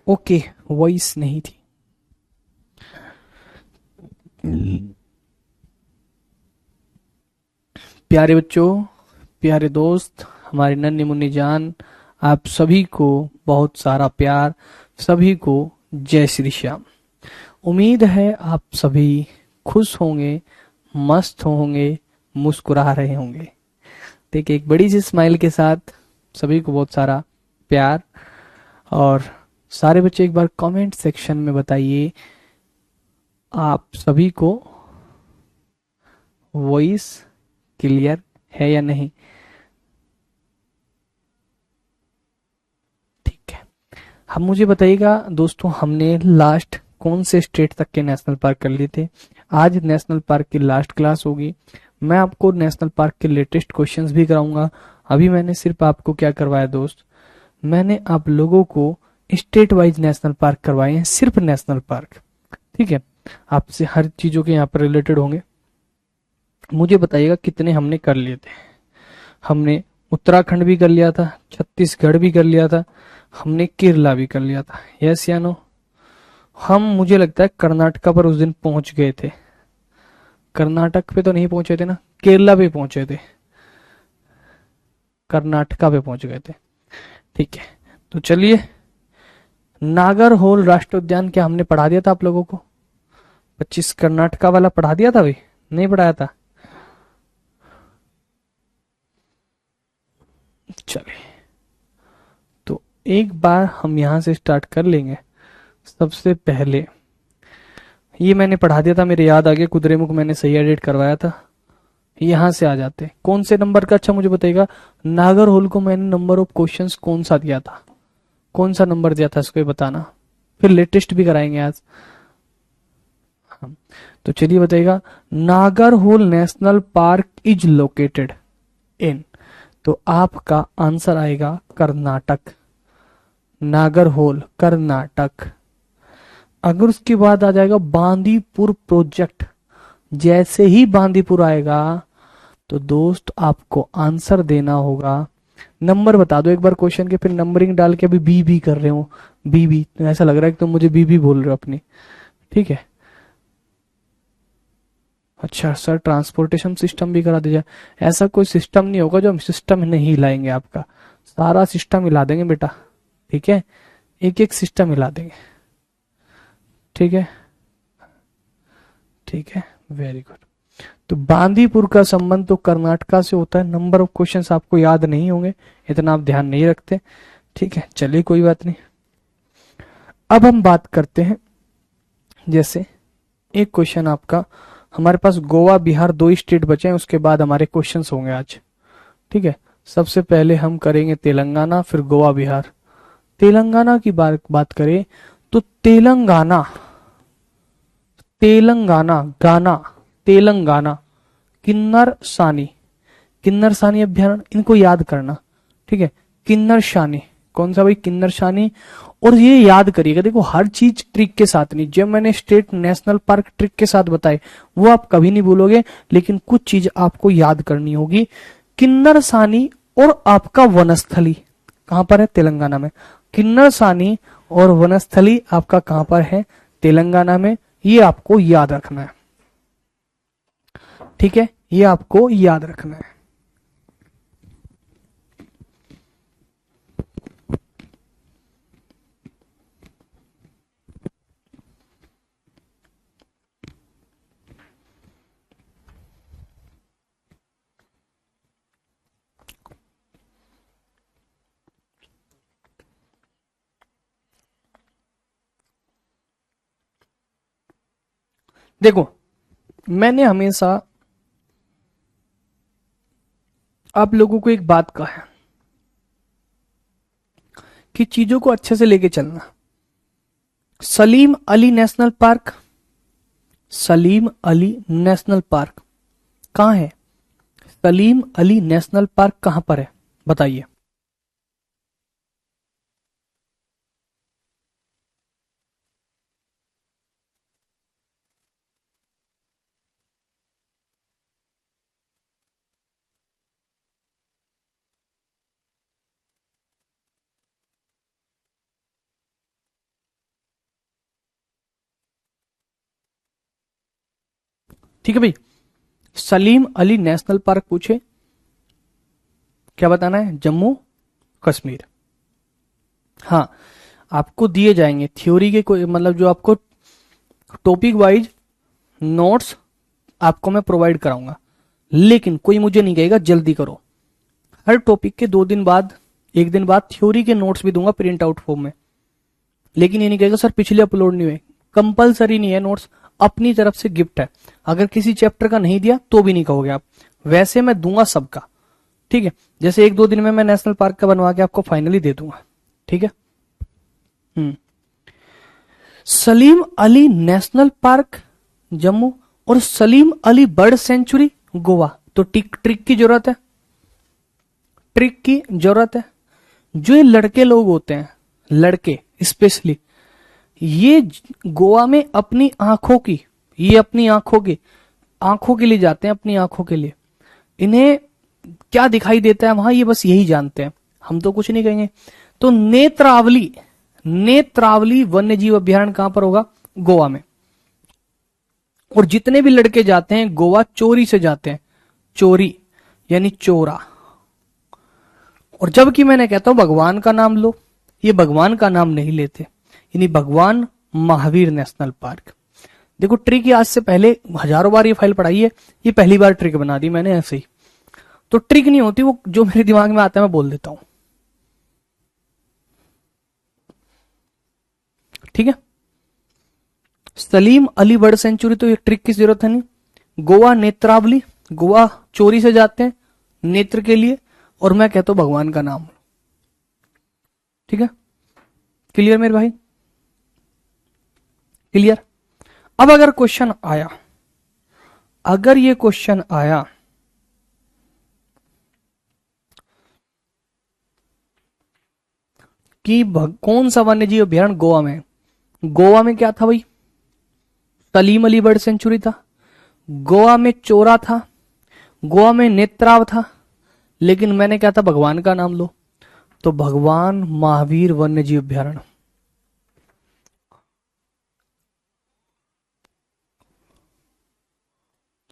Okay, voice नहीं थी। प्यारे बच्चों, प्यारे दोस्त, हमारे नन्हे मुन्ने जान, आप सभी को बहुत सारा प्यार, सभी को जय श्री श्याम। उम्मीद है आप सभी खुश होंगे, मस्त होंगे, मुस्कुरा रहे होंगे। देखिए, एक बड़ी सी स्माइल के साथ सभी को बहुत सारा प्यार। और सारे बच्चे एक बार कमेंट सेक्शन में बताइए, आप सभी को वॉइस क्लियर है या नहीं। ठीक है, हम मुझे बताइएगा दोस्तों, हमने लास्ट कौन से स्टेट तक के नेशनल पार्क कर लिए थे। आज नेशनल पार्क की लास्ट क्लास होगी। मैं आपको नेशनल पार्क के लेटेस्ट क्वेश्चंस भी कराऊंगा। अभी मैंने सिर्फ आपको क्या करवाया दोस्त, मैंने आप लोगों को स्टेट वाइज नेशनल पार्क करवाए हैं, सिर्फ नेशनल पार्क। ठीक है, आपसे हर चीजों के यहाँ पर रिलेटेड होंगे। मुझे बताइएगा कितने हमने कर लिए थे। हमने उत्तराखंड भी कर लिया था, छत्तीसगढ़ भी कर लिया था, हमने केरला भी कर लिया था। यस या नो। हम मुझे लगता है कर्नाटका पर उस दिन पहुंच गए थे। कर्नाटक पे तो नहीं पहुंचे थे ना, केरला पे पहुंचे थे, कर्नाटका पे पहुंच गए थे। ठीक है, तो चलिए, नागरहोल राष्ट्रीय उद्यान क्या हमने पढ़ा दिया था आप लोगों को? 25 कर्नाटका वाला पढ़ा दिया था भाई, नहीं पढ़ाया था? चलिए, तो एक बार हम यहां से स्टार्ट कर लेंगे। सबसे पहले ये मैंने पढ़ा दिया था, मेरे याद आ गया, कुद्रेमुख मैंने सही एडिट करवाया था। यहां से आ जाते हैं, कौन से नंबर का? अच्छा मुझे बताइएगा, नागरहोल को मैंने नंबर ऑफ क्वेश्चंस कौन सा दिया था, कौन सा नंबर दिया था, इसको बताना। फिर लेटेस्ट भी कराएंगे आज हम। तो चलिए बताइएगा, Nagarhole national park is located in, तो आपका आंसर आएगा कर्नाटक। नागरहोल कर्नाटक। अगर उसके बाद आ जाएगा बांदीपुर प्रोजेक्ट, जैसे ही बांदीपुर आएगा तो दोस्त आपको आंसर देना होगा। नंबर बता दो एक बार क्वेश्चन के, फिर नंबरिंग डाल के अभी बी बी कर रहे हो। बी बी तो ऐसा लग रहा है कि तुम मुझे बी बी बोल रहे हो अपनी। ठीक है, अच्छा सर ट्रांसपोर्टेशन सिस्टम भी करा दीजिए। ऐसा कोई सिस्टम नहीं होगा जो हम सिस्टम नहीं हिलाएंगे आपका, सारा सिस्टम हिला देंगे बेटा। ठीक है, एक एक सिस्टम हिला देंगे। ठीक है, ठीक है, वेरी गुड। तो बांदीपुर का संबंध तो कर्नाटका से होता है। नंबर ऑफ क्वेश्चंस आपको याद नहीं होंगे, इतना आप ध्यान नहीं रखते। ठीक है, चलिए कोई बात नहीं। अब हम बात करते हैं, जैसे एक क्वेश्चन आपका, हमारे पास गोवा बिहार दो स्टेट बचे हैं, उसके बाद हमारे क्वेश्चंस होंगे आज। ठीक है, सबसे पहले हम करेंगे तेलंगाना, फिर गोवा बिहार। तेलंगाना की बात करें तो तेलंगाना, तेलंगाना गाना, तेलंगाना, किन्नर सानी, किन्नर सानी अभ्यारण्य, इनको याद करना। ठीक है, किन्नर शानी, कौन सा भाई? किन्नर शानी। और ये याद करिएगा, देखो हर चीज ट्रिक के साथ नहीं, जब मैंने स्टेट नेशनल पार्क ट्रिक के साथ बताए वो आप कभी नहीं भूलोगे, लेकिन कुछ चीज आपको याद करनी होगी। किन्नर सानी और आपका वनस्थली कहां पर है? तेलंगाना में। किन्नर सानी और वनस्थली आपका कहां पर है? तेलंगाना में। ये आपको याद रखना है। ठीक है, ये आपको याद रखना है। देखो, मैंने हमेशा आप लोगों को एक बात कहा है कि चीजों को अच्छे से लेके चलना। Salim Ali national park, Salim Ali national park कहाँ है? सलीम अली नेशनल पार्क कहां पर है, बताइए। ठीक है भाई। सलीम अली नेशनल पार्क पूछे, क्या बताना है? जम्मू कश्मीर। हाँ, आपको दिए जाएंगे थ्योरी के कोई मतलब जो आपको टॉपिक वाइज नोट्स आपको मैं प्रोवाइड कराऊंगा, लेकिन कोई मुझे नहीं कहेगा जल्दी करो। हर टॉपिक के 2 दिन बाद, 1 दिन बाद थ्योरी के नोट्स भी दूंगा प्रिंट आउट फॉर्म में, लेकिन ये नहीं कहेगा सर पिछले अपलोड नहीं हुए। कंपलसरी नहीं है, नोट्स अपनी तरफ से गिफ्ट है। अगर किसी चैप्टर का नहीं दिया तो भी नहीं कहोगे आप, वैसे मैं दूंगा सबका। ठीक है, जैसे 1-2 दिन में मैं नेशनल पार्क का बनवा के आपको फाइनली दे दूंगा। ठीक है। सलीम अली नेशनल पार्क जम्मू और सलीम अली बर्ड सेंचुरी गोवा, तो ट्रिक की जरूरत है, ट्रिक की जरूरत है। जो ये लड़के लोग होते हैं, लड़के स्पेशली, ये गोवा में अपनी आंखों की, ये अपनी आंखों के लिए जाते हैं, अपनी आंखों के लिए। इन्हें क्या दिखाई देता है वहां, ये बस यही जानते हैं, हम तो कुछ नहीं कहेंगे। तो नेत्रावली वन्य जीव अभ्यारण्य कहां पर होगा? गोवा में। और जितने भी लड़के जाते हैं गोवा चोरी से जाते हैं, चोरी यानी चोरा। और जबकि मैंने कहता हूं भगवान का नाम लो, ये भगवान का नाम नहीं लेते, यानी भगवान महावीर नेशनल पार्क। देखो ट्रिक, आज से पहले हजारों बार ये फाइल पढ़ाई है, ये पहली बार ट्रिक बना दी मैंने ऐसे ही। तो ट्रिक नहीं होती, वो जो मेरे दिमाग में आता है मैं बोल देता हूं। ठीक है। सलीम अली बर्ड सेंचुरी, तो ये ट्रिक की जरूरत है नहीं। गोवा नेत्रावली, गोवा चोरी से जाते हैं नेत्र के लिए, और मैं कहता हूं भगवान का नाम। ठीक है, क्लियर मेरे भाई? क्लियर? अब अगर क्वेश्चन आया, अगर ये क्वेश्चन आया कि कौन सा वन्य जीव अभ्यारण्य गोवा में? गोवा में क्या था भाई? सलीम अली बर्ड सेंचुरी था, गोवा में चोरा था, गोवा में नेत्राव था, लेकिन मैंने क्या था? भगवान का नाम लो, तो भगवान महावीर वन्य जीव अभ्यारण्य।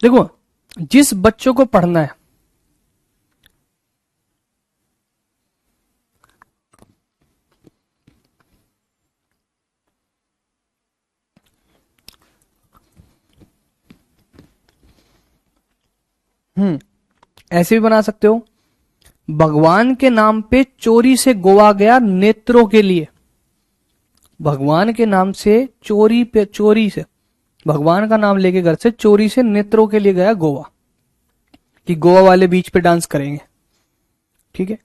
देखो, जिस बच्चों को पढ़ना है, ऐसे भी बना सकते हो, भगवान के नाम पे चोरी से गोवा गया नेत्रों के लिए। भगवान के नाम से चोरी से भगवान का नाम लेके घर से चोरी से नेत्रों के लिए गया गोवा, कि गोवा वाले बीच पे डांस करेंगे। ठीक है,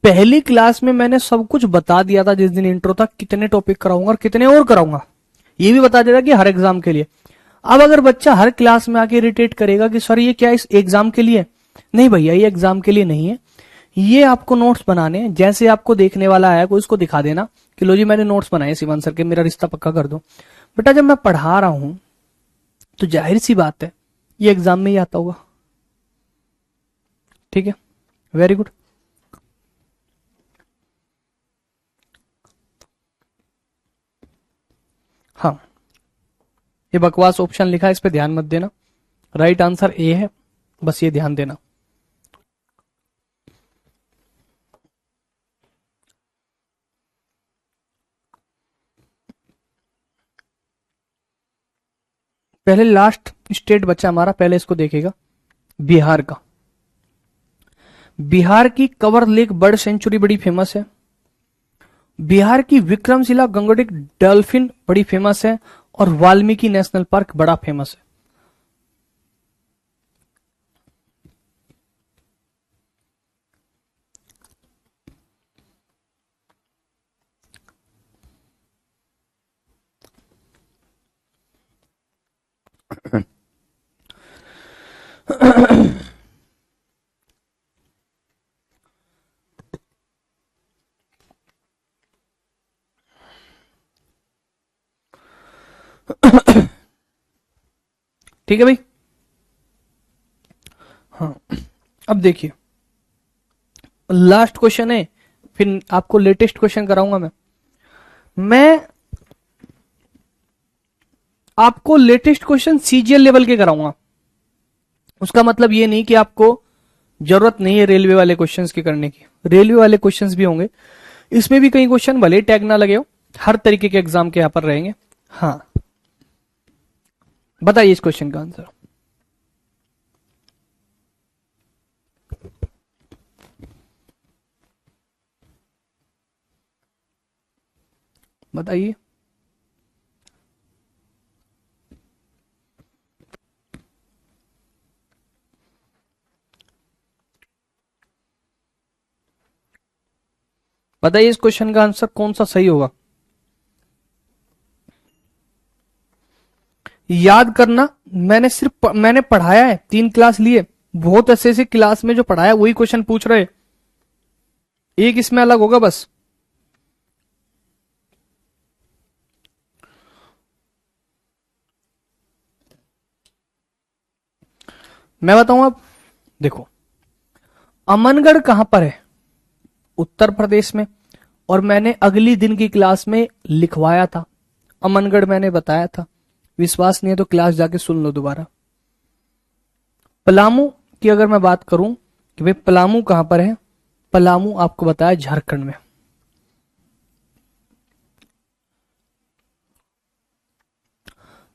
पहली क्लास में मैंने सब कुछ बता दिया था जिस दिन इंट्रो था, कितने टॉपिक कराऊंगा और कितने और कराऊंगा, ये भी बता दिया था कि हर एग्जाम के लिए। अब अगर बच्चा हर क्लास में आके इरिटेट करेगा कि सर ये क्या इस एग्जाम के लिए? नहीं भैया, ये एग्जाम के लिए नहीं है, ये आपको नोट्स बनाने हैं। जैसे आपको देखने वाला आया कोई, उसको दिखा देना कि लो जी मैंने नोट्स बनाए शिवान सर के, मेरा रिश्ता पक्का कर दो। बेटा जब मैं पढ़ा रहा हूं तो जाहिर सी बात है ये एग्जाम में ही आता होगा। ठीक है, वेरी गुड। हाँ, ये बकवास ऑप्शन लिखा है, इस पे ध्यान मत देना, राइट आंसर ए है, बस ये ध्यान देना। पहले लास्ट स्टेट बचा हमारा, पहले इसको देखेगा, बिहार का। बिहार की कंवर लेक बर्ड सेंचुरी बड़ी फेमस है, बिहार की विक्रमशिला गंगोटिक डॉल्फिन बड़ी फेमस है, और वाल्मीकि नेशनल पार्क बड़ा फेमस है। ठीक है भाई। हाँ, अब देखिए लास्ट क्वेश्चन है, फिर आपको लेटेस्ट क्वेश्चन कराऊंगा मैं आपको लेटेस्ट क्वेश्चन सीजीएल लेवल के कराऊंगा। उसका मतलब ये नहीं कि आपको जरूरत नहीं है रेलवे वाले क्वेश्चंस की करने की, रेलवे वाले क्वेश्चंस भी होंगे, इसमें भी कई क्वेश्चन भले टैग ना लगे हो, हर तरीके के एग्जाम के यहां पर रहेंगे। हाँ, बताइए इस क्वेश्चन का आंसर। बताइए। बताइए इस क्वेश्चन का आंसर कौन सा सही होगा। याद करना, मैंने पढ़ाया है, 3 क्लास लिए, बहुत ऐसे ऐसे क्लास में जो पढ़ाया वही क्वेश्चन पूछ रहे, एक इसमें अलग होगा बस। मैं बताऊं अब, देखो, अमनगढ़ कहां पर है, उत्तर प्रदेश में, और मैंने अगली दिन की क्लास में लिखवाया था, अमनगढ़ मैंने बताया था। विश्वास नहीं है तो क्लास जाके सुन लो दोबारा। पलामू की अगर मैं बात करूं कि भाई पलामू कहां पर है, पलामू आपको बताया झारखंड में।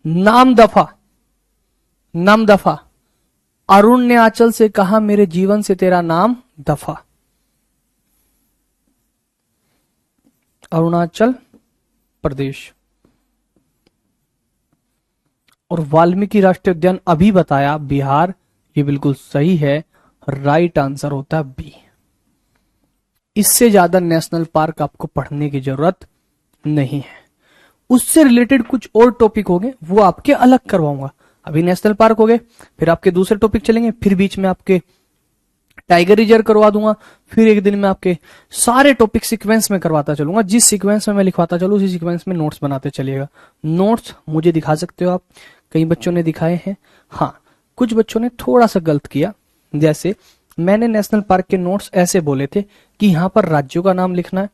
नाम दफा, नाम दफा, अरुण ने आंचल से कहा मेरे जीवन से तेरा नाम दफा, अरुणाचल प्रदेश। और वाल्मीकि राष्ट्रीय उद्यान अभी बताया बिहार, ये बिल्कुल सही है, राइट आंसर होता है बी। इससे ज्यादा नेशनल पार्क आपको पढ़ने की जरूरत नहीं है। उससे रिलेटेड कुछ और टॉपिक होंगे वो आपके अलग करवाऊंगा। अभी नेशनल पार्क हो गए, फिर आपके दूसरे टॉपिक चलेंगे, फिर बीच में आपके टाइगर रिजर्व करवा दूंगा, फिर एक दिन में आपके सारे टॉपिक सीक्वेंस में करवाता चलूंगा। जिस सीक्वेंस में मैं लिखवाता चलूँ उसी सीक्वेंस में नोट्स बनाते चलिएगा। नोट्स मुझे दिखा सकते हो आप, कई बच्चों ने दिखाए हैं। हाँ, कुछ बच्चों ने थोड़ा सा गलत किया, जैसे मैंने नेशनल पार्क के नोट्स ऐसे बोले थे कि यहां पर राज्यों का नाम लिखना है,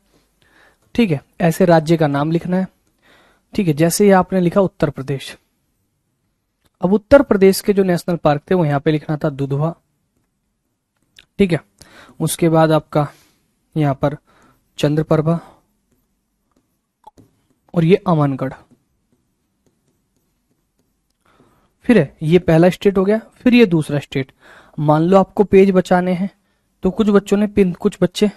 ठीक है, ऐसे राज्य का नाम लिखना है, ठीक है, जैसे ये आपने लिखा उत्तर प्रदेश। अब उत्तर प्रदेश के जो नेशनल पार्क थे वो यहां पे लिखना था दुधवा, ठीक है, उसके बाद आपका यहां पर चंद्रप्रभा, और ये अमनगढ़। फिर है ये पहला स्टेट हो गया, फिर ये दूसरा स्टेट। मान लो आपको पेज बचाने हैं तो कुछ बच्चों ने पिन, कुछ बच्चे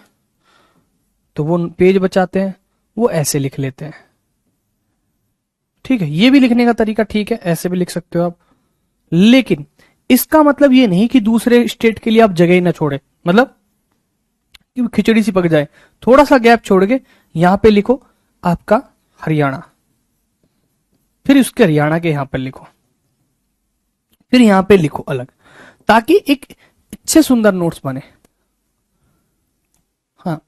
तो वो पेज बचाते हैं, वो ऐसे लिख लेते हैं, ठीक है, ये भी लिखने का तरीका ठीक है, ऐसे भी लिख सकते हो आप। लेकिन इसका मतलब ये नहीं कि दूसरे स्टेट के लिए आप जगह ही ना छोड़े, मतलब कि खिचड़ी सी पक जाए, थोड़ा सा गैप छोड़ के यहां पे लिखो आपका हरियाणा, फिर उसके हरियाणा के यहां पर लिखो, फिर यहां पे लिखो अलग, ताकि एक अच्छे सुंदर नोट्स बने। हाँ,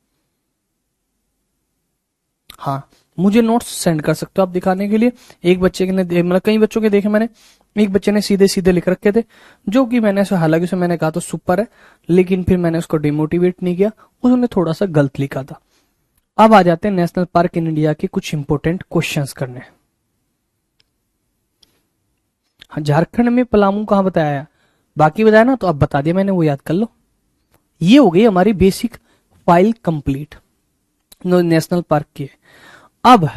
हाँ, मुझे नोट्स सेंड कर सकते हो आप दिखाने के लिए। एक बच्चे के ने, मतलब कई बच्चों के देखे मैंने, एक बच्चे ने सीधे सीधे लिख रखे थे, जो कि मैंने हालांकि उसे मैंने कहा तो सुपर है, लेकिन फिर मैंने उसको डिमोटिवेट नहीं किया, उसने थोड़ा सा गलत लिखा था। अब आ जाते हैं नेशनल पार्क इन इंडिया के कुछ इंपोर्टेंट क्वेश्चंस करने। हाँ, झारखंड में पलामू कहां बताया, बाकी बताया ना, तो अब बता दिया मैंने, वो याद कर लो। ये हो गई हमारी basic file complete national park की। अब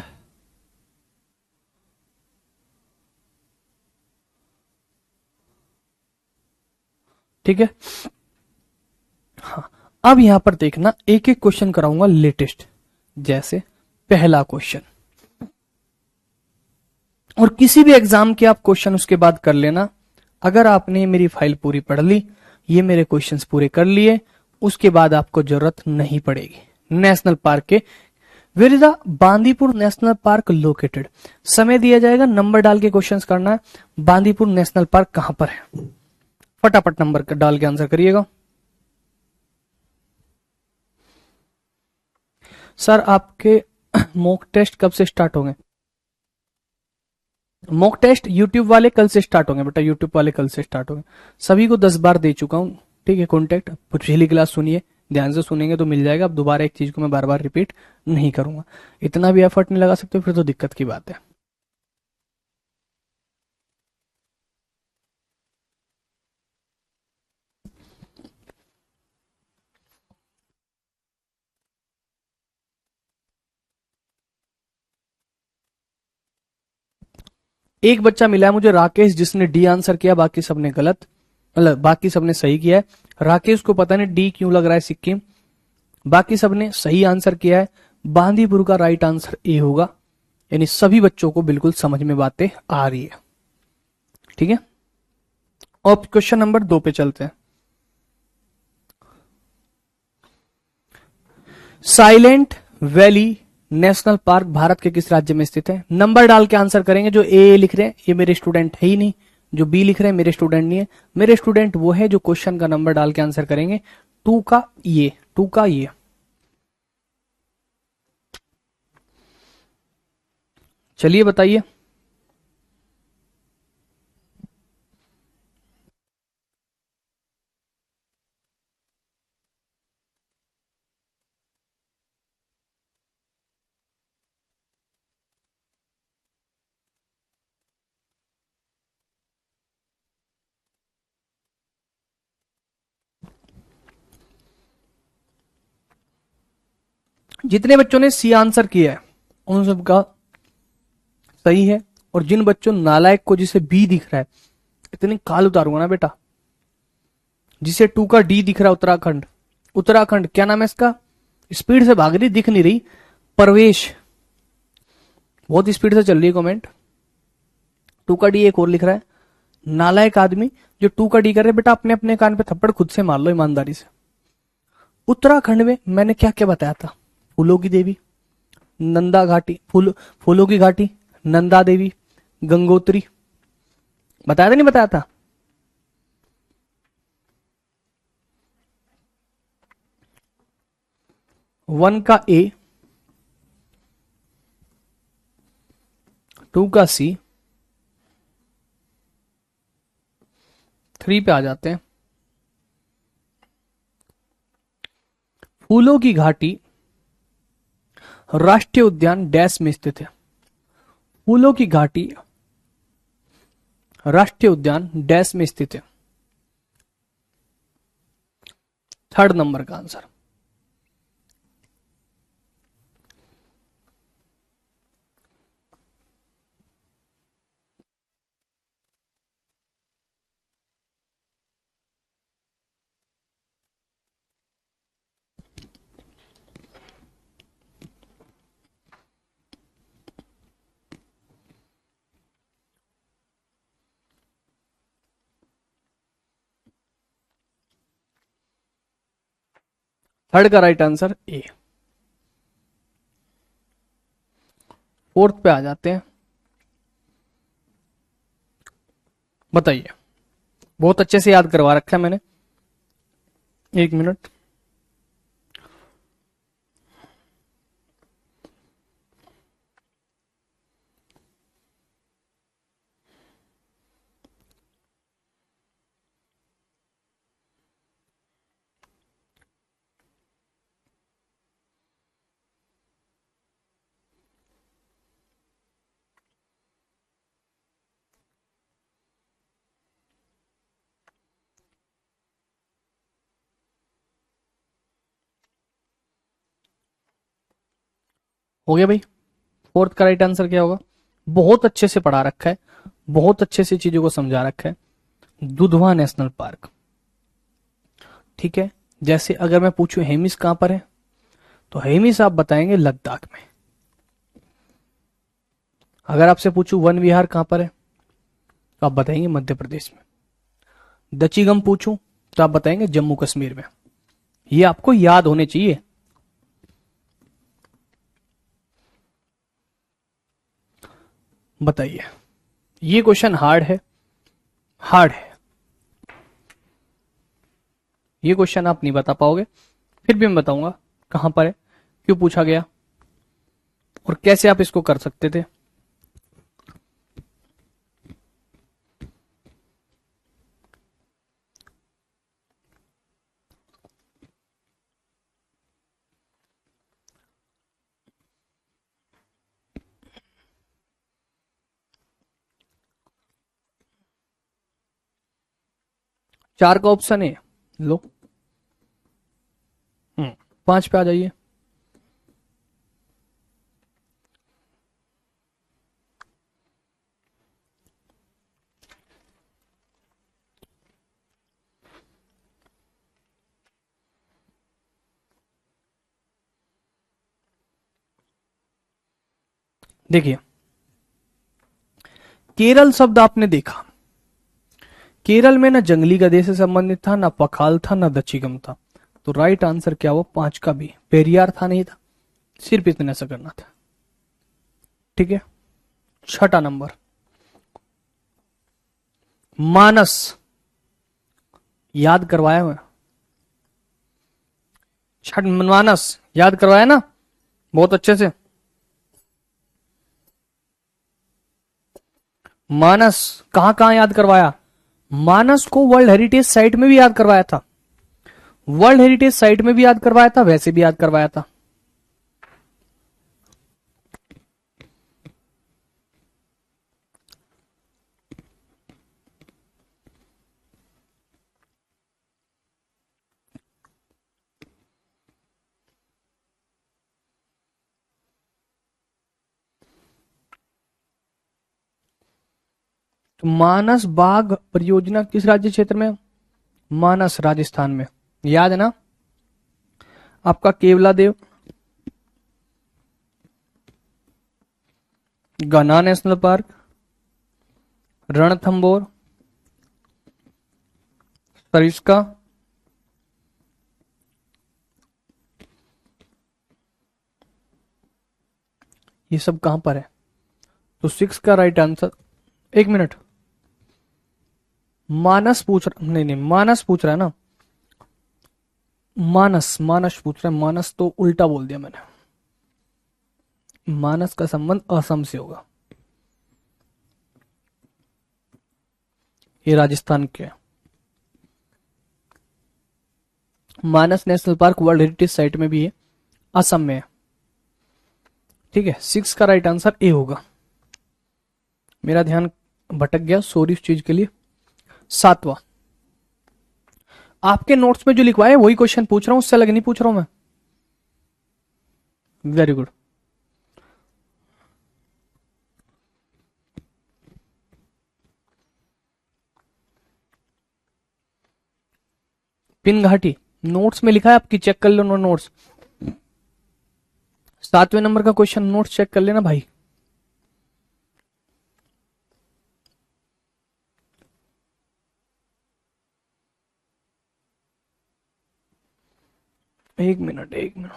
ठीक है, हाँ, अब यहां पर देखना, एक एक क्वेश्चन कराऊंगा लेटेस्ट। जैसे पहला क्वेश्चन, और किसी भी एग्जाम के आप क्वेश्चन उसके बाद कर लेना। अगर आपने मेरी फाइल पूरी पढ़ ली, ये मेरे क्वेश्चंस पूरे कर लिए, उसके बाद आपको जरूरत नहीं पड़ेगी नेशनल पार्क के। Where is the Bandipur national park located, समय दिया जाएगा, नंबर डाल के क्वेश्चंस करना है। बांदीपुर नेशनल पार्क कहां पर है, फटाफट नंबर डाल के आंसर करिएगा। सर आपके मॉक टेस्ट कब से स्टार्ट होंगे? मॉक टेस्ट यूट्यूब वाले कल से स्टार्ट होंगे बेटा, यूट्यूब वाले कल से स्टार्ट होंगे। सभी को 10 बार दे चुका हूं, ठीक है, कॉन्टेक्ट। पिछली क्लास सुनिए, ध्यान से सुनेंगे तो मिल जाएगा। अब दोबारा एक चीज को मैं बार बार रिपीट नहीं करूंगा, इतना भी एफर्ट नहीं लगा सकते फिर तो दिक्कत की बात है। एक बच्चा मिला है मुझे राकेश, जिसने डी आंसर किया, बाकी सबने गलत, मतलब बाकी सबने सही किया है। राकेश को पता नहीं डी क्यों लग रहा है सिक्किम, बाकी सबने सही आंसर किया है। बांदीपुर का राइट आंसर ए होगा, यानी सभी बच्चों को बिल्कुल समझ में बातें आ रही है। ठीक है, अब क्वेश्चन नंबर 2 पे चलते हैं। Silent valley national park Bharat के किस राज्य में स्थित है? नंबर डाल के आंसर करेंगे। जो ए लिख रहे हैं ये मेरे स्टूडेंट है ही नहीं, जो बी लिख रहे हैं मेरे स्टूडेंट नहीं है। मेरे स्टूडेंट वो है जो क्वेश्चन का नंबर डाल के आंसर करेंगे। 2 का ये, 2 का ये। चलिए बताइए। जितने बच्चों ने सी आंसर किया है उन सबका सही है, और जिन बच्चों नालायक को जिसे बी दिख रहा है, इतनी काल उतारूंगा ना बेटा। जिसे 2 का डी दिख रहा है, उत्तराखंड, उत्तराखंड क्या नाम है इसका, स्पीड से भाग रही, दिख नहीं रही, परवेश, बहुत स्पीड से चल रही है कमेंट। 2 का डी एक और लिख रहा है, नालायक आदमी जो 2 का डी कर रहे, बेटा अपने अपने कान पे थप्पड़ खुद से मार लो ईमानदारी से। उत्तराखंड में मैंने क्या क्या बताया था? फूलों की देवी, नंदा घाटी, फूलों की घाटी, नंदा देवी, गंगोत्री, बताया था नहीं बताया था? वन का ए, 2 का सी, 3 पे आ जाते हैं। फूलों की घाटी राष्ट्रीय उद्यान डैश में स्थित है। फूलों की घाटी राष्ट्रीय उद्यान डैश में स्थित है। 3rd नंबर का आंसर। थर्ड का राइट आंसर ए। 4th पे आ जाते हैं। बताइए, बहुत अच्छे से याद करवा रखा है मैंने, 1 मिनट। हो गया भाई? 4th का राइट आंसर क्या होगा? बहुत अच्छे से पढ़ा रखा है, बहुत अच्छे से चीजों को समझा रखा है। Dudhwa national park. ठीक है, जैसे अगर मैं पूछूं हेमिस कहां पर है, तो हेमिस आप बताएंगे लद्दाख में। अगर आपसे पूछूं वन विहार कहां पर है, तो आप बताएंगे मध्य प्रदेश में। दचीगम पूछूं तो आप बताएंगे जम्मू कश्मीर में। ये आपको याद होने चाहिए। बताइए, ये क्वेश्चन हार्ड है, हार्ड है, ये क्वेश्चन आप नहीं बता पाओगे, फिर भी मैं बताऊंगा कहां पर है, क्यों पूछा गया, और कैसे आप इसको कर सकते थे। चार का ऑप्शन है, लो। 5 पे आ जाइए। देखिए, केरल शब्द आपने देखा, केरल में ना जंगली गधे से संबंधित था, ना पखाल था, ना दचिगम था। तो राइट आंसर क्या हुआ? 5 का बी, पेरियार था नहीं था, सिर्फ इतना सा करना था। ठीक है, छठा नंबर, मानस, याद करवाया हुआ, छठ मानस याद करवाया ना बहुत अच्छे से। मानस कहां कहां याद करवाया? मानस को वर्ल्ड हेरिटेज साइट में भी याद करवाया था, वर्ल्ड हेरिटेज साइट में भी याद करवाया था, वैसे भी याद करवाया था। तो मानस बाघ परियोजना किस राज्य क्षेत्र में? मानस राजस्थान में, याद है ना आपका? केवला देव, गन्ना नेशनल पार्क, रणथंबोर, सरिस्का, ये सब कहां पर है? तो 6 का राइट आंसर, 1 मिनट, मानस पूछ रहा, नहीं नहीं मानस पूछ रहा है ना, मानस मानस पूछ रहा है, मानस तो उल्टा बोल दिया मैंने, मानस का संबंध असम से होगा, ये राजस्थान के है। Manas national park world heritage site में भी है, असम में है। ठीक है, 6 का राइट आंसर ए होगा। मेरा ध्यान भटक गया, सॉरी उस चीज के लिए। 7वां, आपके नोट्स में जो लिखवाए वही क्वेश्चन पूछ रहा हूं, उससे अलग नहीं पूछ रहा हूं मैं। Very good. पिन घाटी नोट्स में लिखा है आपकी, चेक कर लो नोट्स। 7वें नंबर का क्वेश्चन, नोट्स चेक कर लेना भाई। एक मिनट, एक मिनट,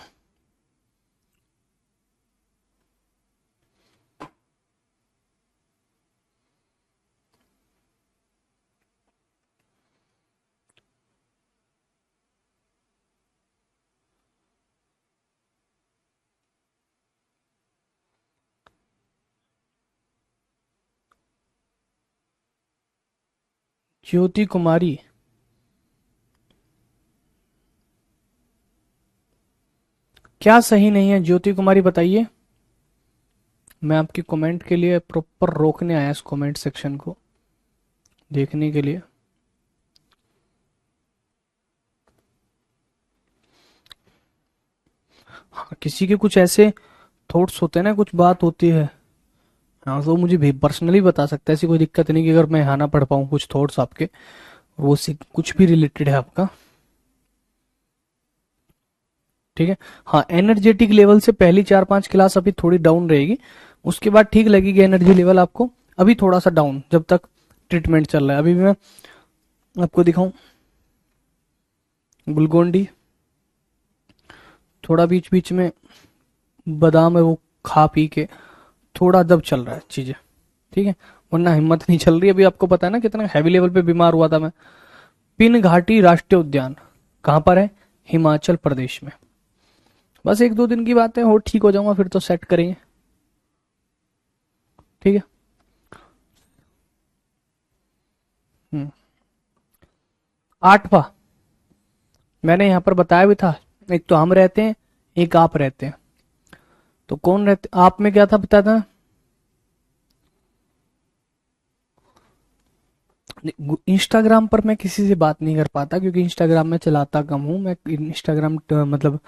ज्योति कुमारी, क्या सही नहीं है ज्योति कुमारी बताइए? मैं आपकी कमेंट के लिए प्रॉपर रोकने आया इस कमेंट सेक्शन को देखने के लिए। हाँ, किसी के कुछ ऐसे थॉट्स होते हैं ना, कुछ बात होती है, हाँ तो मुझे भी पर्सनली बता सकता है, ऐसी कोई दिक्कत नहीं कि अगर मैं यहाँ ना पढ़ पाऊँ कुछ थॉट्स आपके, वो कुछ भी रिलेटेड है आपका। ठीक है, हाँ एनर्जेटिक लेवल से पहली 4-5 क्लास अभी थोड़ी डाउन रहेगी, उसके बाद ठीक लगेगी एनर्जी लेवल आपको। अभी थोड़ा सा डाउन जब तक ट्रीटमेंट चल रहा है। अभी मैं आपको दिखाऊं, ग्लूकोन-डी, थोड़ा बीच बीच में बादाम है वो खा पी के थोड़ा दब चल रहा है चीजें। ठीक है, वरना हिम्मत नहीं चल रही। अभी आपको पता है ना कितना हैवी लेवल पे बीमार हुआ था मैं। पिन घाटी राष्ट्रीय उद्यान कहां पर है? हिमाचल प्रदेश में। बस 1-2 दिन की बात है, और ठीक हो जाऊंगा फिर तो सेट करेंगे। ठीक है। 8वां, मैंने यहां पर बताया भी था, एक तो हम रहते हैं, एक आप रहते हैं। तो कौन रहते? आप में क्या था बताया था? इंस्टाग्राम पर मैं किसी से बात नहीं कर पाता, क्योंकि इंस्टाग्राम में चलाता कम हूँ मैं। इंस्टाग्राम मतलब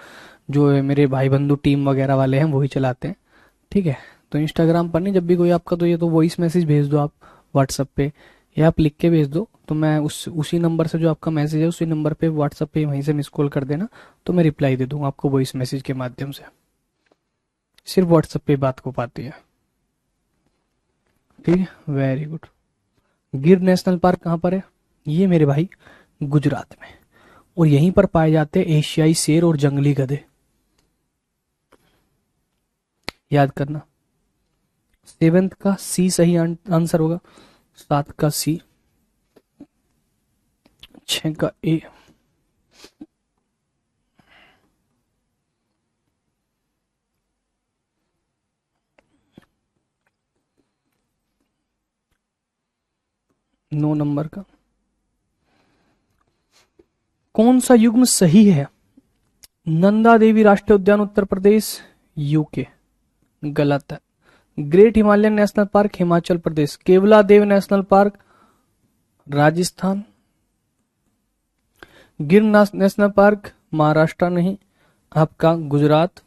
जो है मेरे भाई बंधु टीम वगैरह वाले हैं वही चलाते हैं। ठीक है, तो इंस्टाग्राम पर नहीं, जब भी कोई आपका तो ये तो वॉइस मैसेज भेज दो आप व्हाट्सएप पे, या आप लिख के भेज दो, तो मैं उसी नंबर से जो आपका मैसेज है उसी नंबर पे व्हाट्सएप पे वहीं से मिस कॉल कर देना, तो मैं रिप्लाई दे दूंगा आपको वॉइस मैसेज के माध्यम से। सिर्फ व्हाट्सएप पे बात हो पाती है। ठीक है, वेरी गुड। गिर नेशनल पार्क कहाँ पर है? ये मेरे भाई गुजरात में, और यहीं पर पाए जाते हैं एशियाई शेर और जंगली गधे। याद करना। सेवेंथ का सी सही आंसर होगा, 7 का सी, 6 का ए। नौ नंबर का कौन सा युग्म सही है? नंदा देवी राष्ट्रीय उद्यान उत्तर प्रदेश, यूके, गलत है। Great Himalayan national park Himachal Pradesh. Keoladeo national park Rajasthan. Gir national park Maharashtra नहीं, आपका Gujarat.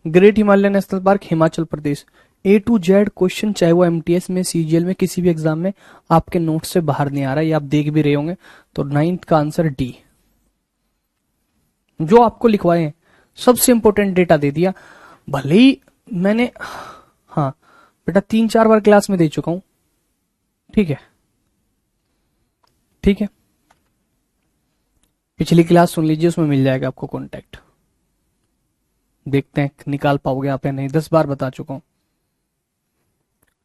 Great Himalayan national park Himachal Pradesh. A to Z question, चाहे वो एमटीएस में, सीजीएल में, किसी भी एग्जाम में आपके नोट से बाहर नहीं आ रहा है, ये आप देख भी रहे होंगे। तो 9th का आंसर डी। जो आपको लिखवाए हैं सबसे इंपॉर्टेंट डेटा दे दिया। भले ही मैंने, हाँ बेटा 3-4 बार क्लास में दे चुका हूं, ठीक है, ठीक है। पिछली क्लास सुन लीजिए, उसमें मिल जाएगा आपको कॉन्टेक्ट। देखते हैं निकाल पाओगे आप या नहीं, 10 बार बता चुका हूं,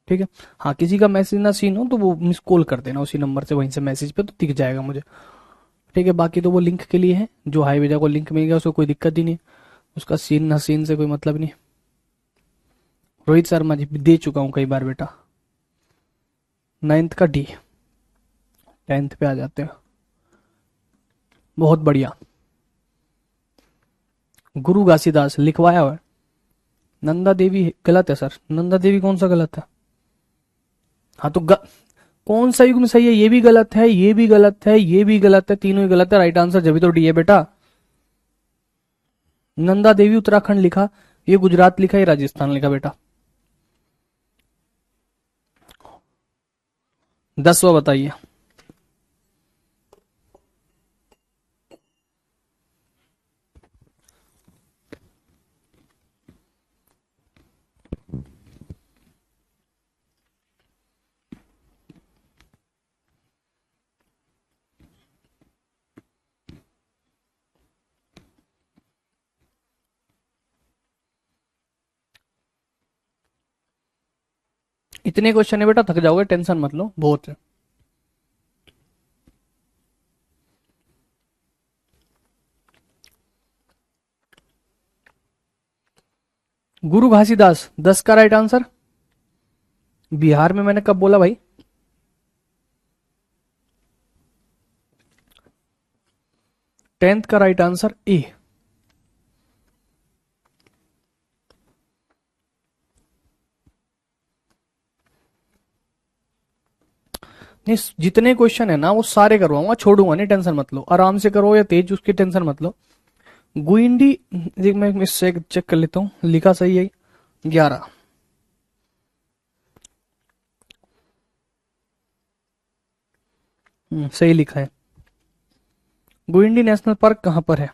ठीक है। हाँ, किसी का मैसेज ना सीन हो तो वो मिस कॉल कर देना उसी नंबर से, वहीं से मैसेज पे, तो दिख जाएगा मुझे, ठीक है। बाकी तो वो लिंक के लिए है, जो हाई भेजा को लिंक मिल गया उसको कोई दिक्कत ही नहीं, उसका सीन ना सीन से कोई मतलब नहीं। रोहित शर्मा जी दे चुका हूं कई बार बेटा। 9th का डी। 10th पे आ जाते हैं, बहुत बढ़िया। गुरु घासीदास लिखवाया हुआ है। नंदा देवी गलत है सर, नंदा देवी कौन सा गलत है? हाँ तो कौन सा युग्म सही है? ये भी गलत है, ये भी गलत है, ये भी गलत है, तीनों ही गलत है। राइट आंसर जब भी तो डी है बेटा। नंदा देवी उत्तराखंड लिखा, ये गुजरात लिखा, ये राजस्थान लिखा बेटा। 10वां बताइए। इतने क्वेश्चन है बेटा, थक जाओगे, टेंशन मत लो, बहुत है। गुरु घासीदास 10 का राइट आंसर। बिहार में मैंने कब बोला भाई? टेंथ का राइट आंसर ए। नहीं, जितने क्वेश्चन है ना वो सारे करवाऊंगा, छोड़ूंगा नहीं, टेंशन मत लो, आराम से करो या तेज, उसकी टेंशन मत लो। गुइंडी, मैं इससे चेक कर लेता हूँ, लिखा सही है 11। सही लिखा है। गुइंडी नेशनल पार्क कहां पर है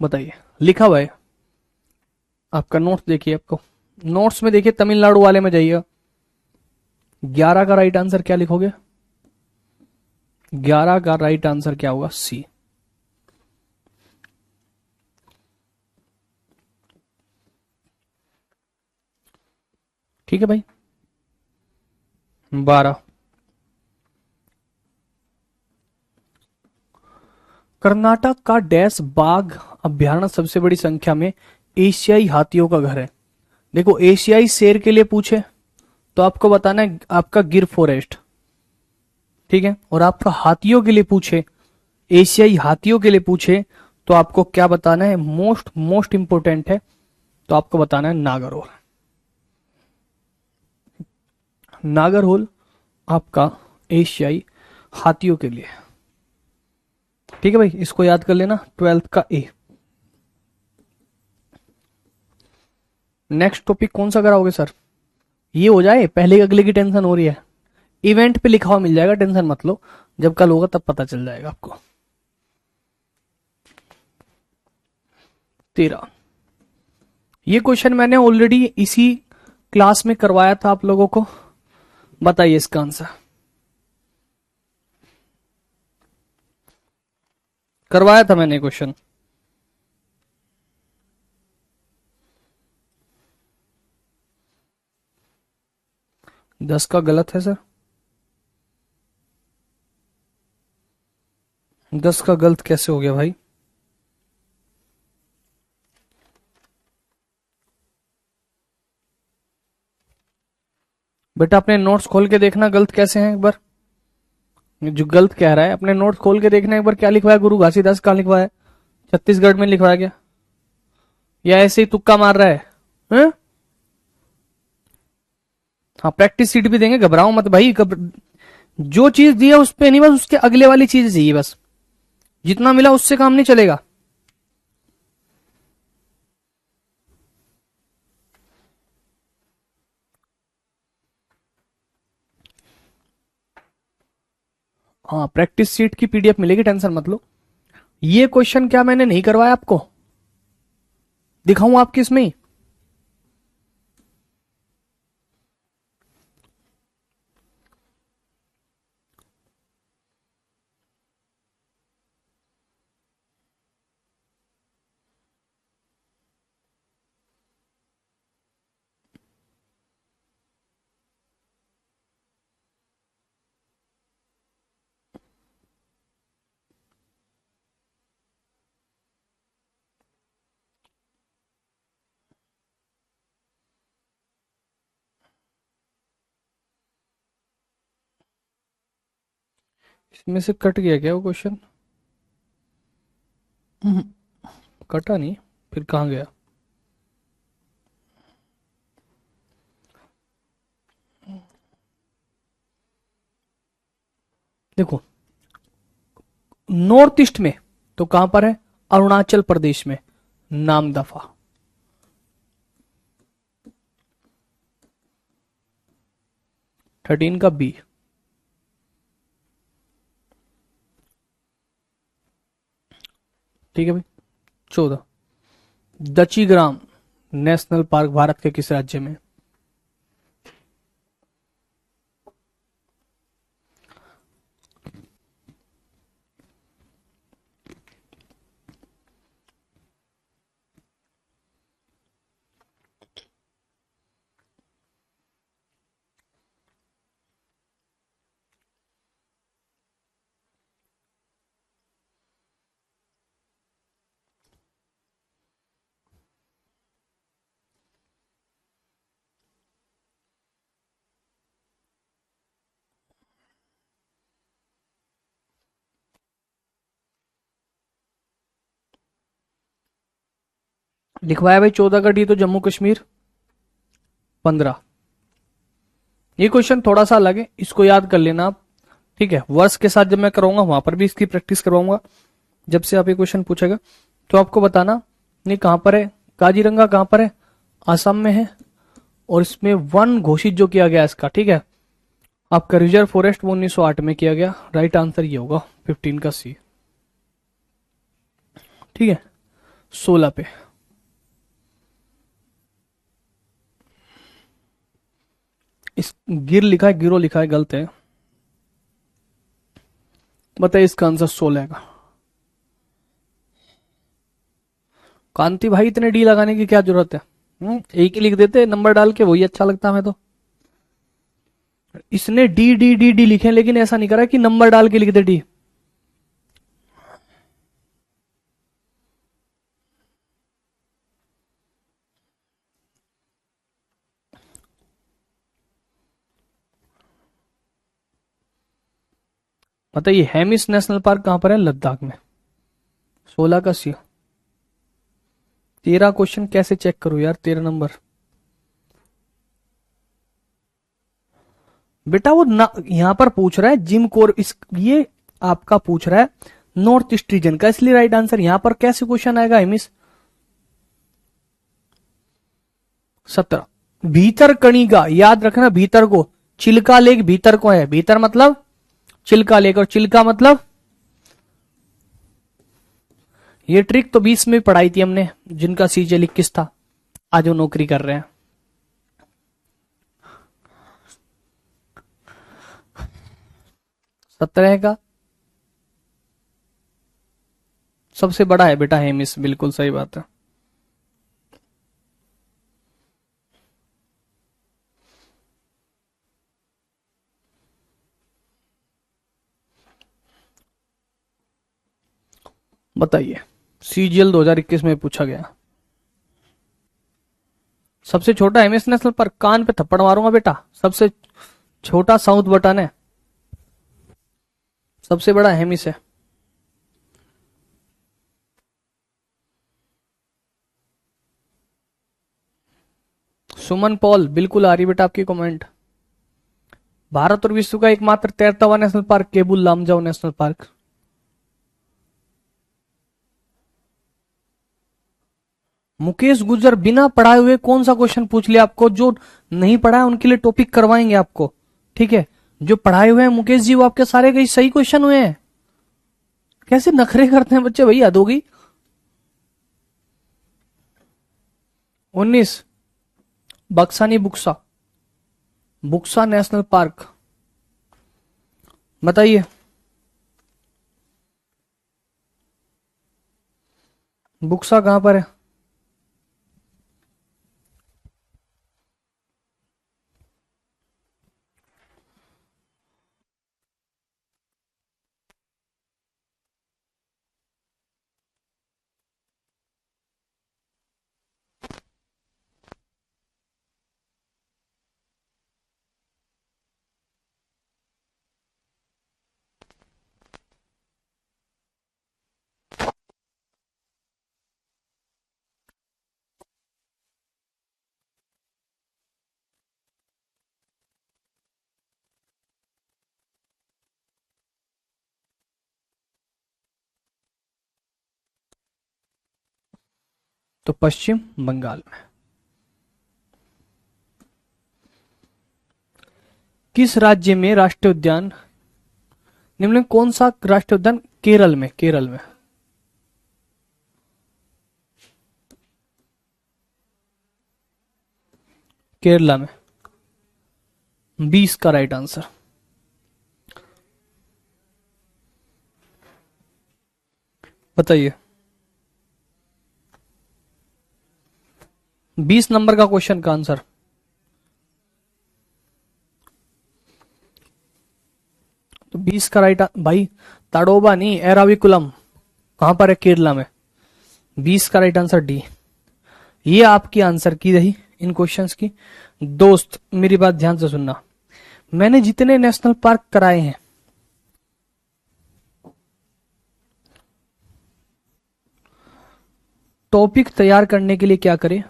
बताइए? लिखा हुआ है, आपका नोट्स देखिए, आपको नोट्स में देखिए, तमिलनाडु वाले में जाइए। 11 का राइट आंसर क्या लिखोगे? 11 का राइट आंसर क्या होगा? सी। ठीक है भाई। 12, कर्नाटक का डैश बाघ अभ्यारण्य सबसे बड़ी संख्या में एशियाई हाथियों का घर है। देखो, एशियाई शेर के लिए पूछे तो आपको बताना है आपका गिर फॉरेस्ट, ठीक है। और आपका हाथियों के लिए पूछे, एशियाई हाथियों के लिए पूछे तो आपको क्या बताना है? मोस्ट मोस्ट इंपोर्टेंट है, तो आपको बताना है नागरहोल। नागरहोल आपका एशियाई हाथियों के लिए, ठीक है भाई, इसको याद कर लेना। 12th का ए। नेक्स्ट टॉपिक कौन सा कराओगे सर? ये हो जाए पहले, अगले की टेंशन हो रही है। इवेंट पे लिखा हुआ मिल जाएगा, टेंशन मत लो, जब कल होगा तब पता चल जाएगा आपको। 13, ये क्वेश्चन मैंने ऑलरेडी इसी क्लास में करवाया था आप लोगों को। बताइए इसका आंसर। करवाया था मैंने क्वेश्चन। दस का गलत है सर। 10 का गलत कैसे हो गया भाई? बेटा अपने नोट्स खोल के देखना गलत कैसे हैं एक बार। जो गलत कह रहा है अपने नोट्स खोल के देखना एक बार, क्या लिखवाया गुरु घासीदास, कहाँ लिखवाया? छत्तीसगढ़ में लिखवाया गया या ऐसे ही तुक्का मार रहा है? हैं? हाँ प्रैक्टिस सीट भी देंगे, घबराओ मत भाई। जो चीज दी है उस पे नहीं, बस उसके अगले वाली चीज चाहिए बस। जितना मिला उससे काम नहीं चलेगा। हाँ प्रैक्टिस सीट की पीडीएफ मिलेगी, टेंशन मत लो। ये क्वेश्चन क्या मैंने नहीं करवाया आपको? दिखाऊं आपकी इसमें ही? इसमें से कट गया क्या वो क्वेश्चन? कटा नहीं, फिर कहां गया? देखो नॉर्थ ईस्ट में तो कहां पर है? अरुणाचल प्रदेश में, नामदफा। थर्टीन का बी। ठीक है भाई। 14 दचीग्राम नेशनल पार्क भारत के किस राज्य में? लिखवाया भाई 14 का डी तो जम्मू कश्मीर। 15 ये क्वेश्चन थोड़ा सा अलग है, इसको याद कर लेना आप। ठीक है, वर्ष के साथ जब मैं कराऊंगा वहां पर भी इसकी प्रैक्टिस करवाऊंगा। जब से आप ये क्वेश्चन पूछेगा तो आपको बताना ये कहां पर है, काजीरंगा कहां पर है? असम में है। और इसमें वन घोषित जो किया गया इसका, ठीक है, आपका रिजर्व फॉरेस्ट वो 1908 में किया गया। राइट आंसर ये होगा 15 का सी। ठीक है, 16 पे इस गिर लिखा है, गिरो लिखा है, गलत है। बताइए इसका आंसर 16 का। कांति भाई इतने डी लगाने की क्या जरूरत है? एक ही लिख देते नंबर डाल के, वही अच्छा लगता हमें तो। इसने डी डी डी डी लिखे लेकिन ऐसा नहीं करा कि नंबर डाल के लिख दे डी। बताइए हेमिस नेशनल पार्क कहां पर है? लद्दाख में। 16 का सी। 13 क्वेश्चन कैसे चेक करूं यार? 13 नंबर बेटा वो यहां पर पूछ रहा है जिम कोर, इस ये आपका पूछ रहा है नॉर्थ ईस्ट रीजन का, इसलिए राइट आंसर यहां पर कैसे क्वेश्चन आएगा हेमिस? 17 भीतर कणिका, याद रखना भीतर को, चिल्का लेक भीतर को है। भीतर मतलब चिल्का लेक, और चिल्का मतलब, ये ट्रिक तो 20 में पढ़ाई थी हमने, जिनका सीजल 21 था। आज वो नौकरी कर रहे हैं। सत्रह का सबसे बड़ा है बेटा हेमिस, बिल्कुल सही बात है। बताइए, सीजीएल 2021 में पूछा गया सबसे छोटा हेमिस नेशनल पार्क। कान पे थप्पड़ मारूंगा बेटा, सबसे छोटा साउथ बटन है, सबसे बड़ा हेमिस है। सुमन पॉल, बिल्कुल आ रही बेटा आपकी कमेंट। भारत और विश्व का एकमात्र तैरता हुआ national park Keibul Lamjao national park. Mukesh Gujar, बिना पढ़ाए हुए कौन सा क्वेश्चन पूछ लिया आपको? जो नहीं पढ़ा है उनके लिए टॉपिक करवाएंगे आपको, ठीक है। जो पढ़ाए हुए हैं मुकेश जी, वो आपके सारे कई सही क्वेश्चन हुए हैं। कैसे नखरे करते हैं बच्चे भाई, हद होगी। 19 बक्सानी बुक्सा, बुक्सा नेशनल पार्क। बताइए, बुक्सा कहां पर है? तो पश्चिम बंगाल में। किस राज्य में राष्ट्रीय उद्यान, निम्न में कौन सा राष्ट्रीय उद्यान केरल में, केरल में? केरला में। 20 का राइट आंसर। बताइए, 20 नंबर का क्वेश्चन का आंसर। तो 20 का राइट भाई, ताडोबा नहीं, एराविकुलम कहां पर है? केरला में। 20 का राइट आंसर डी। ये आपकी आंसर की रही इन क्वेश्चंस की। दोस्त मेरी बात ध्यान से सुनना, मैंने जितने नेशनल पार्क कराए हैं, टॉपिक तैयार करने के लिए क्या करें?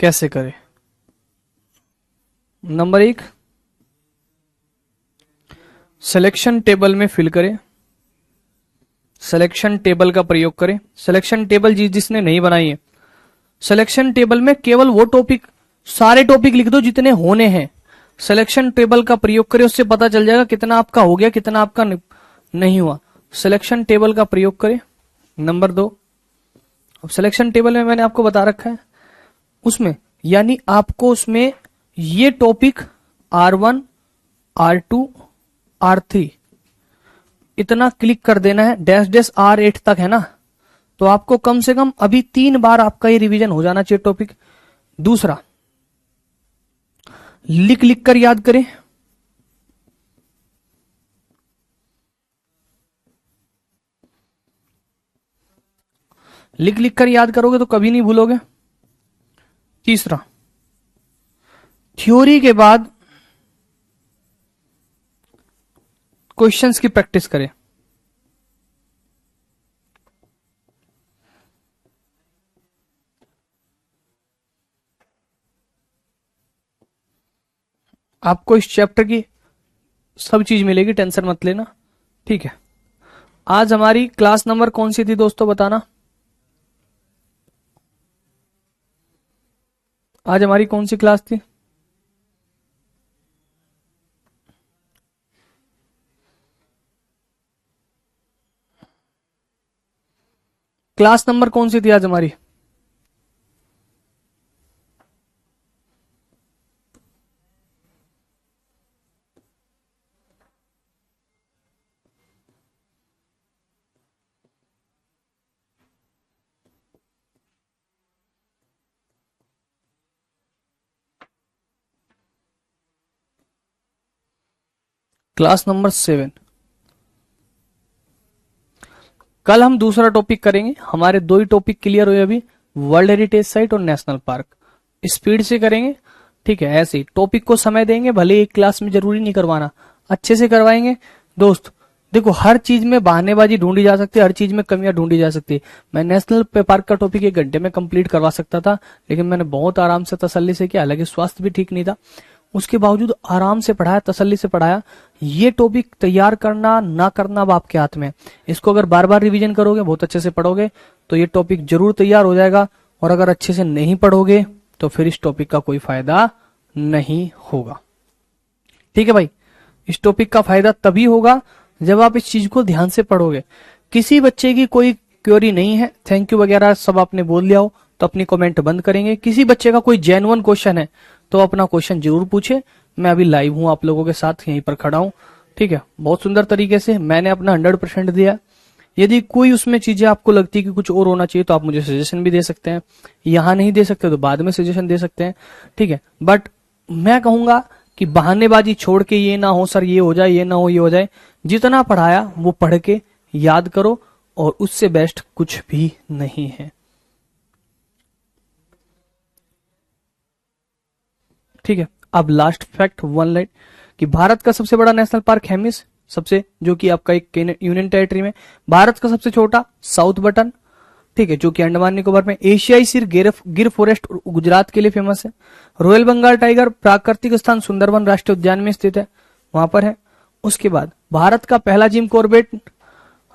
कैसे करें? नंबर 1, सिलेक्शन टेबल में फिल करें। सिलेक्शन टेबल का प्रयोग करें। सिलेक्शन टेबल जिसने नहीं बनाई है, सिलेक्शन टेबल में केवल वो टॉपिक, सारे टॉपिक लिख दो जितने होने हैं। सिलेक्शन टेबल का प्रयोग करें, उससे पता चल जाएगा कितना आपका हो गया, कितना आपका नहीं हुआ। सिलेक्शन टेबल का प्रयोग करें। नंबर 2, सिलेक्शन टेबल में मैंने आपको बता रखा है, उसमें यानी आपको उसमें ये टॉपिक R1 R2 R3 इतना क्लिक कर देना है, डैश डैश R8 तक है ना, तो आपको कम से कम अभी 3 बार आपका ये रिवीजन हो जाना चाहिए टॉपिक। दूसरा, लिख लिख कर याद करें। लिख लिख कर याद करोगे तो कभी नहीं भूलोगे। तीसरा, थ्योरी के बाद क्वेश्चंस की प्रैक्टिस करें। आपको इस चैप्टर की सब चीज मिलेगी, टेंशन मत लेना, ठीक है। आज हमारी क्लास नंबर कौन सी थी दोस्तों, बताना। आज हमारी कौन सी क्लास थी? क्लास नंबर कौन सी थी आज हमारी? Class number 7। कल हम दूसरा टॉपिक करेंगे। हमारे दो ही टॉपिक क्लियर हुए अभी, वर्ल्ड हेरिटेज साइट और नेशनल पार्क। स्पीड से करेंगे, ठीक है। ऐसे ही टॉपिक को समय देंगे, भले एक क्लास में जरूरी नहीं करवाना, अच्छे से करवाएंगे। दोस्त देखो, हर चीज में बहानेबाजी ढूंढी जा सकती है, हर चीज में कमियां ढूंढी जा सकती है। मैं नेशनल पार्क का टॉपिक 1 घंटे में कंप्लीट करवा सकता था, लेकिन मैंने बहुत आराम से तसल्ली से किया। हालांकि स्वास्थ्य भी ठीक नहीं था, उसके बावजूद आराम से पढ़ाया, तसल्ली से पढ़ाया। ये टॉपिक तैयार करना ना करना अब आपके हाथ में है। इसको अगर बार बार रिवीजन करोगे, बहुत अच्छे से पढ़ोगे, तो ये टॉपिक जरूर तैयार हो जाएगा। और अगर अच्छे से नहीं पढ़ोगे तो फिर इस टॉपिक का कोई फायदा नहीं होगा। ठीक है भाई, इस टॉपिक का फायदा तभी होगा जब आप इस चीज को ध्यान से पढ़ोगे। किसी बच्चे की कोई क्वेरी नहीं है, थैंक यू वगैरह सब आपने बोल लिया हो तो अपनी कमेंट बंद करेंगे। किसी बच्चे का कोई जेन्युइन क्वेश्चन है तो अपना क्वेश्चन जरूर पूछे। मैं अभी लाइव हूं, आप लोगों के साथ यहीं पर खड़ा हूं, ठीक है। बहुत सुंदर तरीके से मैंने अपना 100% दिया। यदि कोई उसमें चीजें आपको लगती है कि कुछ और होना चाहिए तो आप मुझे सजेशन भी दे सकते हैं। यहां नहीं दे सकते तो बाद में सजेशन दे सकते हैं, ठीक है। बट मैं कहूंगा कि बहानेबाजी छोड़ के ये ना हो सर ये हो जाए, ये ना हो ये हो जाए। जितना पढ़ाया वो पढ़ के याद करो, और उससे बेस्ट कुछ भी नहीं है, ठीक है। अब लास्ट फैक्ट 1 लाइन कि भारत का सबसे बड़ा नेशनल पार्क हेमिस, सबसे जो कि आपका एक यूनियन टेरिटरी में। भारत का सबसे छोटा साउथ बटन, ठीक है, जो कि अंडमान निकोबार में। एशियाई सिर गिर फॉरेस्ट गुजरात के लिए फेमस है। रॉयल बंगाल टाइगर प्राकृतिक स्थान सुंदरवन राष्ट्रीय उद्यान में स्थित है, वहां पर है। उसके बाद भारत का पहला जिम कॉर्बेट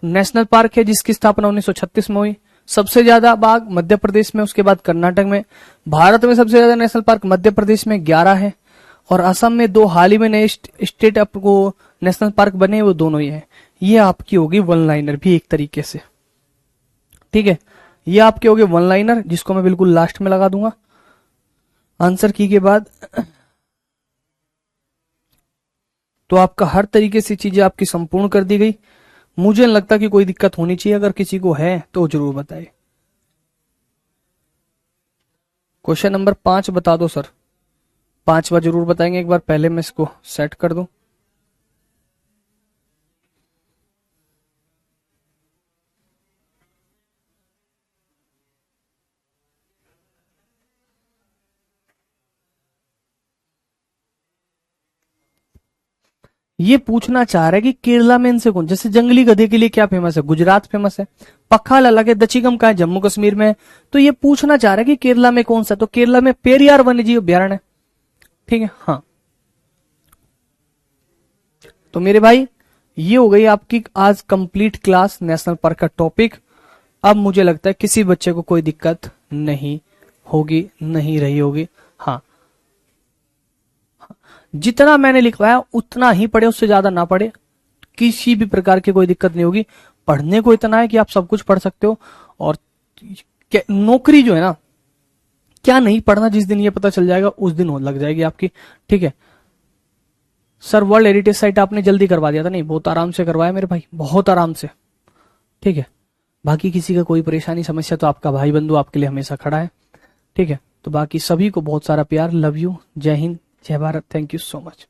नेशनल पार्क है, जिसकी स्थापना 1936 में हुई। सबसे ज्यादा बाघ मध्य प्रदेश में, उसके बाद कर्नाटक में। भारत में सबसे ज्यादा नेशनल पार्क मध्य प्रदेश में 11 है, और असम में 2 हाल ही में नए स्टेट आपको नेशनल पार्क बने, वो दोनों ही है। ये आपकी होगी 1 लाइनर भी एक तरीके से, ठीक है। ये आपके हो गए 1 लाइनर, जिसको मैं बिल्कुल लास्ट में लगा दूंगा आंसर की के बाद। तो आपका हर तरीके से चीजें आपकी संपूर्ण कर दी गई। मुझे नहीं लगता कि कोई दिक्कत होनी चाहिए, अगर किसी को है तो जरूर बताए। क्वेश्चन नंबर 5 बता दो सर, 5वां जरूर बताएंगे। एक बार पहले मैं इसको सेट कर दूं। ये पूछना चाह रहा है कि केरला में इनसे कौन, जैसे जंगली गधे के लिए क्या फेमस है, गुजरात फेमस है। पखाल अलग है, दचिगम का है, जम्मू कश्मीर में है। तो ये पूछना चाह रहा है कि केरला में कौन सा, तो केरला में पेरियार वन्यजीव अभ्यारण्य है, ठीक है। हाँ, तो मेरे भाई ये हो गई आपकी आज कंप्लीट क्लास नेशनल पार्क का टॉपिक। अब मुझे लगता है किसी बच्चे को कोई दिक्कत नहीं होगी, नहीं रही होगी। हाँ, जितना मैंने लिखवाया उतना ही पढ़े, उससे ज्यादा ना पढ़े, किसी भी प्रकार की कोई दिक्कत नहीं होगी। पढ़ने को इतना है कि आप सब कुछ पढ़ सकते हो। और नौकरी जो है ना, क्या नहीं पढ़ना, जिस दिन ये पता चल जाएगा उस दिन हो लग जाएगी आपकी, ठीक है। सर वर्ल्ड हेरिटेज साइट आपने जल्दी करवा दिया था, नहीं बहुत आराम से करवाया मेरे भाई, बहुत आराम से, ठीक है। बाकी किसी का कोई परेशानी समस्या तो आपका भाई बंधु आपके लिए हमेशा खड़ा है, ठीक है। तो बाकी सभी को बहुत सारा प्यार, लव यू, जय हिंद, जय Bharat, thank you so much.